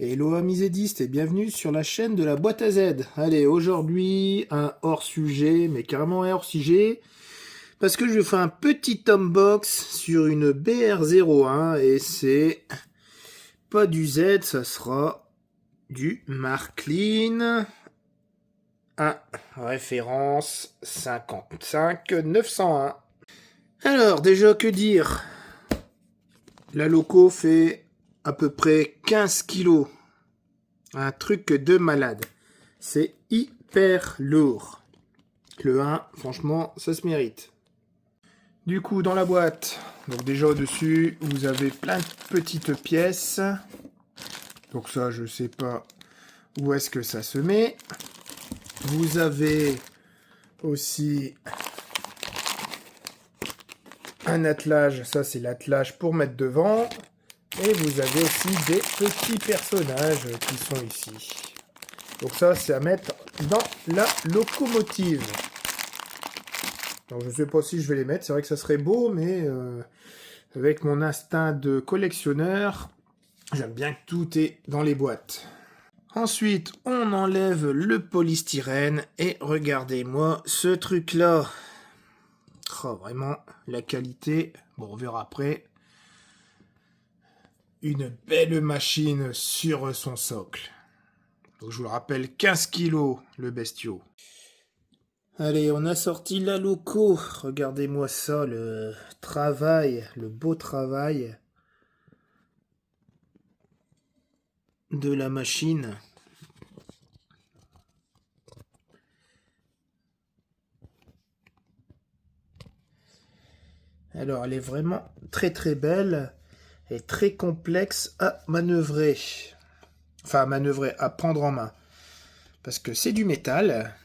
Hello amis zédistes et bienvenue sur la chaîne de la boîte à Z. Allez, aujourd'hui, un hors-sujet, mais carrément un hors-sujet, parce que je vais faire un petit unbox sur une BR01, et c'est pas du Z, ça sera du Marklin à référence 55901. Alors, déjà, que dire? La loco fait à peu près 15 kilos. Un truc de malade. C'est hyper lourd. Le 1, franchement, ça se mérite. Du coup, dans la boîte, donc déjà au-dessus, vous avez plein de petites pièces. Donc ça, je sais pas où est-ce que ça se met. Vous avez aussi un attelage. Ça, c'est l'attelage pour mettre devant. Et vous avez aussi des petits personnages qui sont ici. Donc ça, c'est à mettre dans la locomotive. Donc je ne sais pas si je vais les mettre. C'est vrai que ça serait beau, mais avec mon instinct de collectionneur, j'aime bien que tout est dans les boîtes. Ensuite, on enlève le polystyrène. Et regardez-moi ce truc-là. Oh, vraiment, la qualité. Bon, on verra après. Une belle machine sur son socle. Donc je vous le rappelle, 15 kilos le bestiau. Allez, on a sorti la loco. Regardez-moi ça, le travail, le beau travail de la machine. Alors, elle est vraiment très très belle et très complexe à manœuvrer. Enfin, à manœuvrer, à prendre en main. Parce que c'est du métal.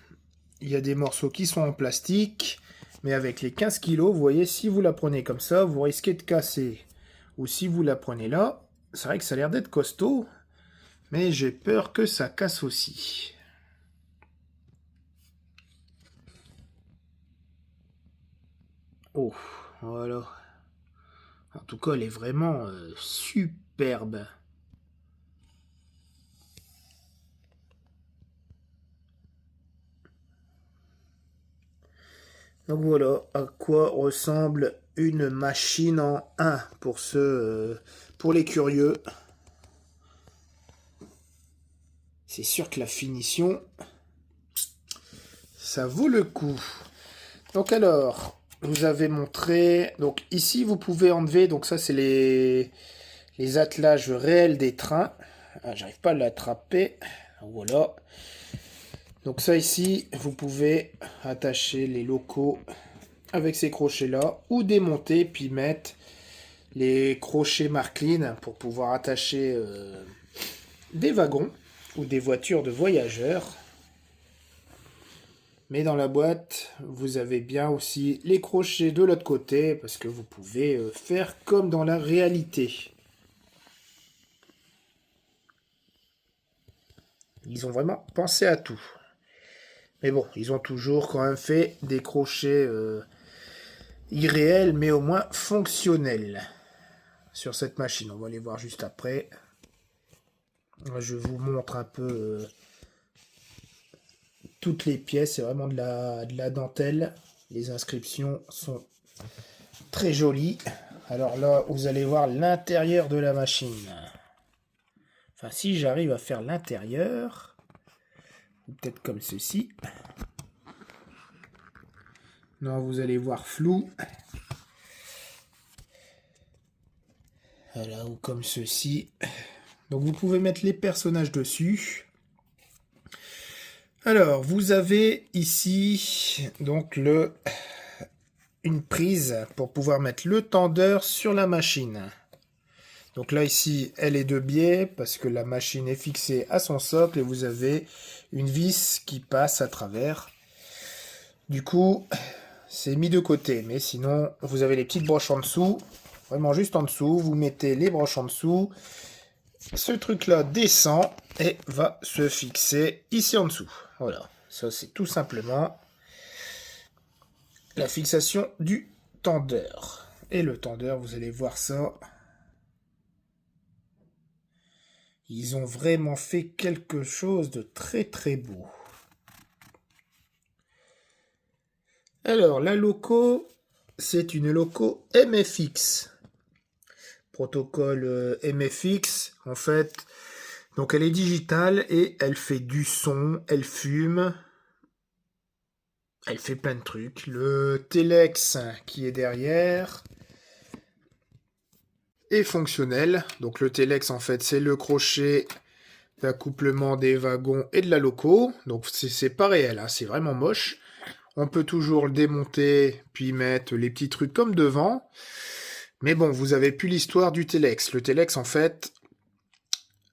Il y a des morceaux qui sont en plastique. Mais avec les 15 kilos, vous voyez, si vous la prenez comme ça, vous risquez de casser. Ou si vous la prenez là, c'est vrai que ça a l'air d'être costaud. Mais j'ai peur que ça casse aussi. Oh, voilà. En tout cas, elle est vraiment superbe. Donc voilà à quoi ressemble une machine en 1 pour pour les curieux. C'est sûr que la finition, ça vaut le coup. Donc alors, vous avez montré. Donc ici, vous pouvez enlever. Donc ça, c'est les attelages réels des trains. Ah, j'arrive pas à l'attraper. Voilà. Donc ça ici, vous pouvez attacher les locaux avec ces crochets-là ou démonter puis mettre les crochets Marklin pour pouvoir attacher des wagons ou des voitures de voyageurs. Mais dans la boîte, vous avez bien aussi les crochets de l'autre côté parce que vous pouvez faire comme dans la réalité. Ils ont vraiment pensé à tout. Mais bon, ils ont toujours quand même fait des crochets irréels, mais au moins fonctionnels sur cette machine. On va les voir juste après. Je vous montre un peu toutes les pièces. C'est vraiment de la dentelle. Les inscriptions sont très jolies. Alors là, vous allez voir l'intérieur de la machine. Enfin, si j'arrive à faire l'intérieur, ou peut-être comme ceci. Non, vous allez voir flou. Voilà, ou comme ceci. Donc vous pouvez mettre les personnages dessus. Alors, vous avez ici donc une prise pour pouvoir mettre le tendeur sur la machine. Donc là, ici, elle est de biais parce que la machine est fixée à son socle et vous avez une vis qui passe à travers. Du coup, c'est mis de côté. Mais sinon, vous avez les petites broches en dessous. Vraiment juste en dessous. Vous mettez les broches en dessous. Ce truc-là descend et va se fixer ici en dessous. Voilà. Ça, c'est tout simplement la fixation du tendeur. Et le tendeur, vous allez voir ça. Ils ont vraiment fait quelque chose de très très beau. Alors, la loco, c'est une loco MFX. Protocole MFX, en fait. Donc, elle est digitale et elle fait du son, elle fume. Elle fait plein de trucs. Le Telex qui est derrière est fonctionnel. Donc, le Telex, en fait, c'est le crochet d'accouplement des wagons et de la loco. Donc, c'est pas réel, hein, c'est vraiment moche. On peut toujours le démonter, puis mettre les petits trucs comme devant. Mais bon, vous avez plus l'histoire du Telex. Le Telex, en fait,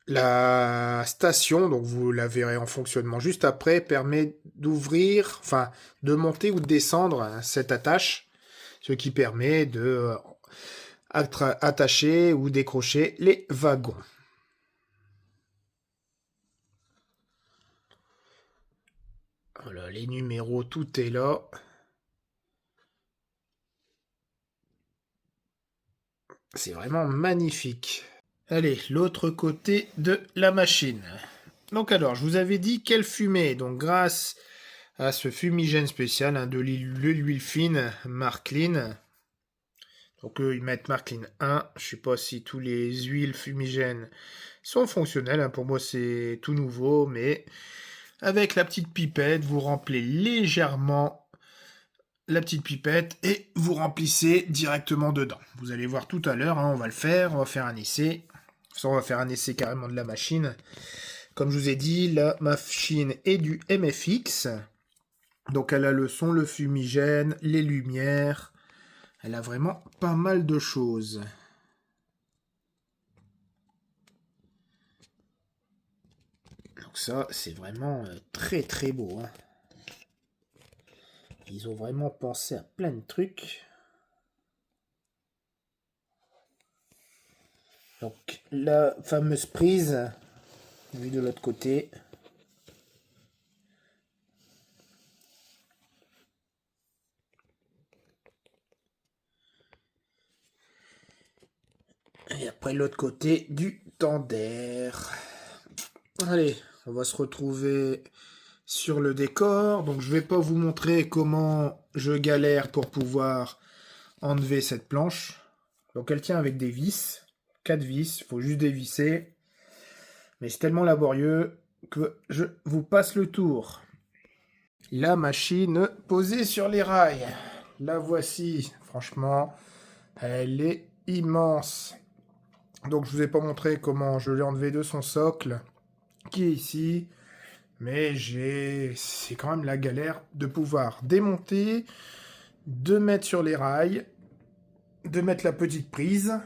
la station, donc vous la verrez en fonctionnement juste après, permet d'ouvrir, enfin, de monter ou de descendre cette attache, ce qui permet de attacher ou décrocher les wagons. Voilà, les numéros, tout est là. C'est vraiment magnifique. Allez, l'autre côté de la machine. Donc alors, je vous avais dit qu'elle fumait. Donc grâce à ce fumigène spécial, de l'huile fine Marklin. Donc eux, ils mettent Marklin 1. Je sais pas si tous les huiles fumigènes sont fonctionnelles. Pour moi, c'est tout nouveau. Mais avec la petite pipette, vous remplissez légèrement la petite pipette et vous remplissez directement dedans. Vous allez voir tout à l'heure, on va le faire, on va faire un essai. On va faire un essai carrément de la machine. Comme je vous ai dit, la machine est du MFX. Donc elle a le son, le fumigène, les lumières. Elle a vraiment pas mal de choses. Donc ça, c'est vraiment très très beau. Hein. Ils ont vraiment pensé à plein de trucs. Donc la fameuse prise, vue de l'autre côté. Et après l'autre côté du tender. Allez, on va se retrouver sur le décor. Donc je vais pas vous montrer comment je galère pour pouvoir enlever cette planche. Donc elle tient avec des vis, 4 vis, il faut juste dévisser. Mais c'est tellement laborieux que je vous passe le tour. La machine posée sur les rails. La voici, franchement, elle est immense. Donc je vous ai pas montré comment je l'ai enlevé de son socle, qui est ici. Mais c'est quand même la galère de pouvoir démonter, de mettre sur les rails, de mettre la petite prise.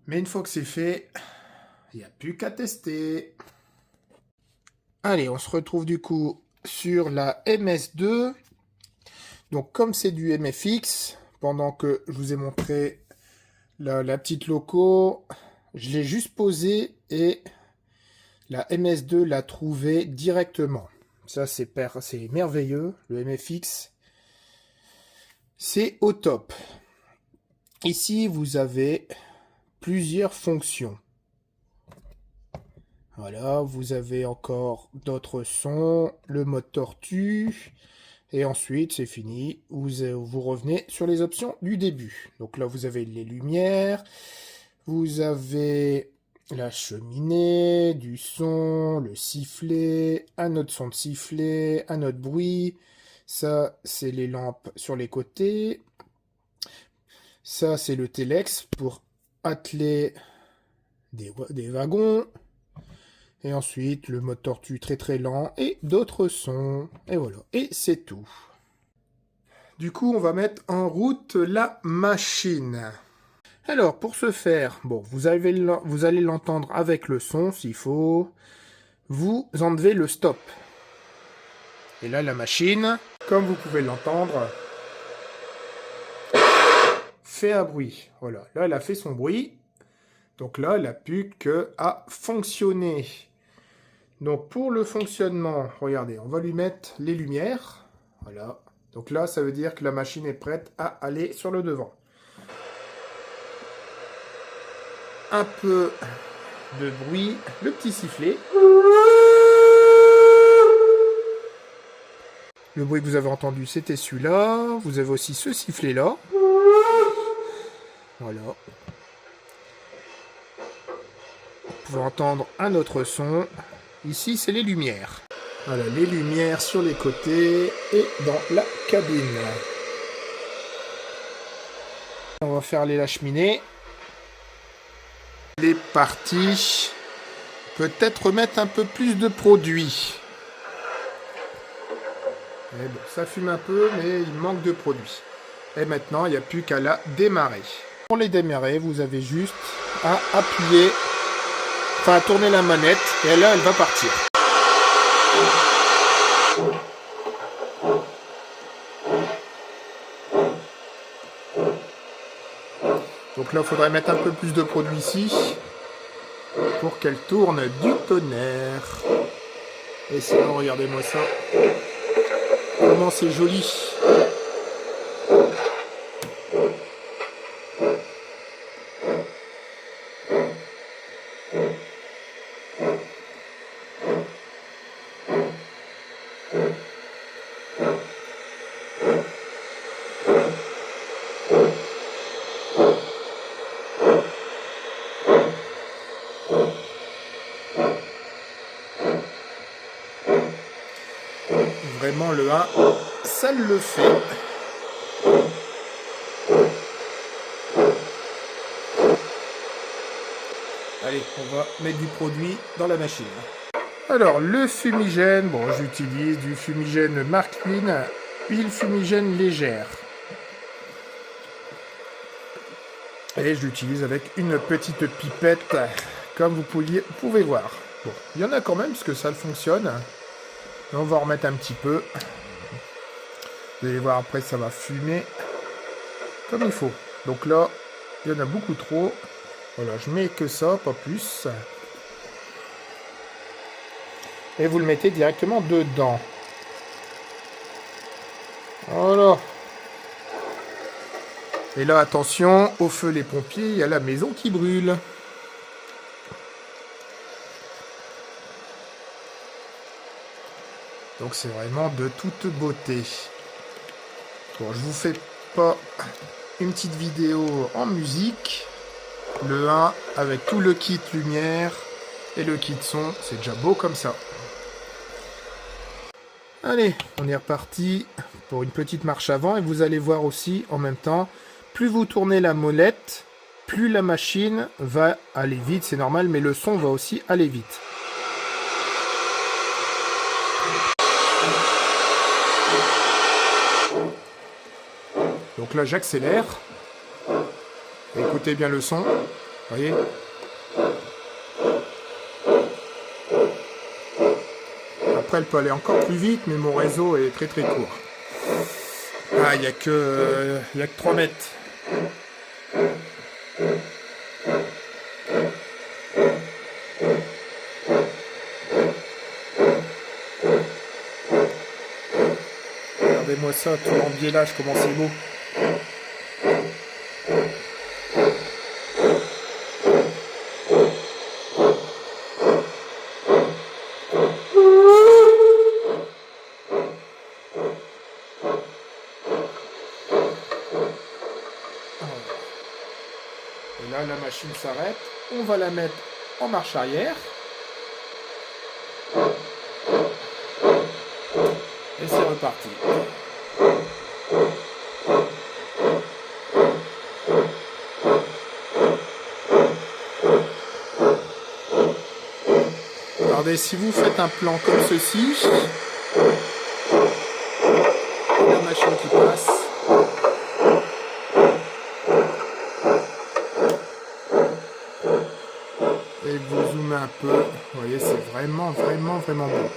Mais une fois que c'est fait, il n'y a plus qu'à tester. Allez, on se retrouve du coup sur la MS2. Donc comme c'est du MFX, pendant que je vous ai montré la petite loco, je l'ai juste posée et la MS2 l'a trouvée directement. Ça, c'est merveilleux. Le MFX, c'est au top. Ici, vous avez plusieurs fonctions. Voilà, vous avez encore d'autres sons, le mode tortue, et ensuite, c'est fini. Vous revenez sur les options du début. Donc là, vous avez les lumières, vous avez la cheminée, du son, le sifflet, un autre son de sifflet, un autre bruit. Ça, c'est les lampes sur les côtés. Ça, c'est le Telex pour atteler des wagons. Et ensuite, le mode tortue très très lent et d'autres sons. Et voilà. Et c'est tout. Du coup, on va mettre en route la machine. Alors, pour ce faire, bon, vous allez l'entendre avec le son s'il faut. Vous enlevez le stop. Et là, la machine, comme vous pouvez l'entendre, fait un bruit. Voilà, là, elle a fait son bruit. Donc là, elle n'a plus qu'à fonctionner. Donc pour le fonctionnement, regardez, on va lui mettre les lumières. Voilà. Donc là, ça veut dire que la machine est prête à aller sur le devant. un peu de bruit, le petit sifflet. Le bruit que vous avez entendu, c'était celui-là. Vous avez aussi ce sifflet-là. Voilà. Vous pouvez entendre un autre son. Ici, c'est les lumières. Voilà, les lumières sur les côtés et dans la cabine. On va faire aller la cheminée. Il est parti. Peut-être remettre un peu plus de produit. Et bon, ça fume un peu, mais il manque de produit. Et maintenant, il n'y a plus qu'à la démarrer. Pour les démarrer, vous avez juste à appuyer, enfin à tourner la manette, et là, elle va partir. Donc là, il faudrait mettre un peu plus de produit ici pour qu'elle tourne du tonnerre. Et sinon, regardez-moi ça. Comment c'est joli. Vraiment le 1, ça le fait. Allez, on va mettre du produit dans la machine. Alors, le fumigène, bon, j'utilise du fumigène marque Queen, huile fumigène légère. Et je l'utilise avec une petite pipette, comme vous pouvez voir. Bon, il y en a quand même, parce que ça fonctionne. On va en remettre un petit peu. Vous allez voir, après, ça va fumer comme il faut. Donc là, il y en a beaucoup trop. Voilà, je mets que ça, pas plus. Et vous le mettez directement dedans. Voilà. Et là, attention, au feu les pompiers, il y a la maison qui brûle. Donc c'est vraiment de toute beauté. Bon, je vous fais pas une petite vidéo en musique. Le 1 avec tout le kit lumière et le kit son, c'est déjà beau comme ça. Allez, on est reparti pour une petite marche avant et vous allez voir aussi en même temps, plus vous tournez la molette, plus la machine va aller vite, c'est normal, mais le son va aussi aller vite. Donc là, j'accélère. Écoutez bien le son. Voyez ? Après, elle peut aller encore plus vite, mais mon réseau est très très court. Ah, il n'y a que 3 mètres. Regardez-moi ça, tout l'embiellage, comment c'est beau. Et là, la machine s'arrête. On va la mettre en marche arrière. Et c'est reparti. Regardez, si vous faites un plan comme ceci, la machine qui passe. Et vous zoomez un peu. Vous voyez, c'est vraiment beau.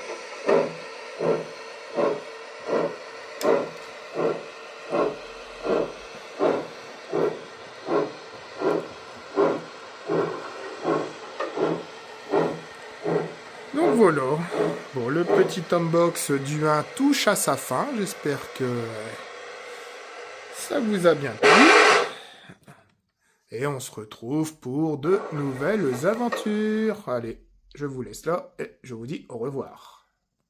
Donc voilà, bon, le petit unbox du 1 touche à sa fin. J'espère que ça vous a bien plu. Et on se retrouve pour de nouvelles aventures. Allez, je vous laisse là et je vous dis au revoir.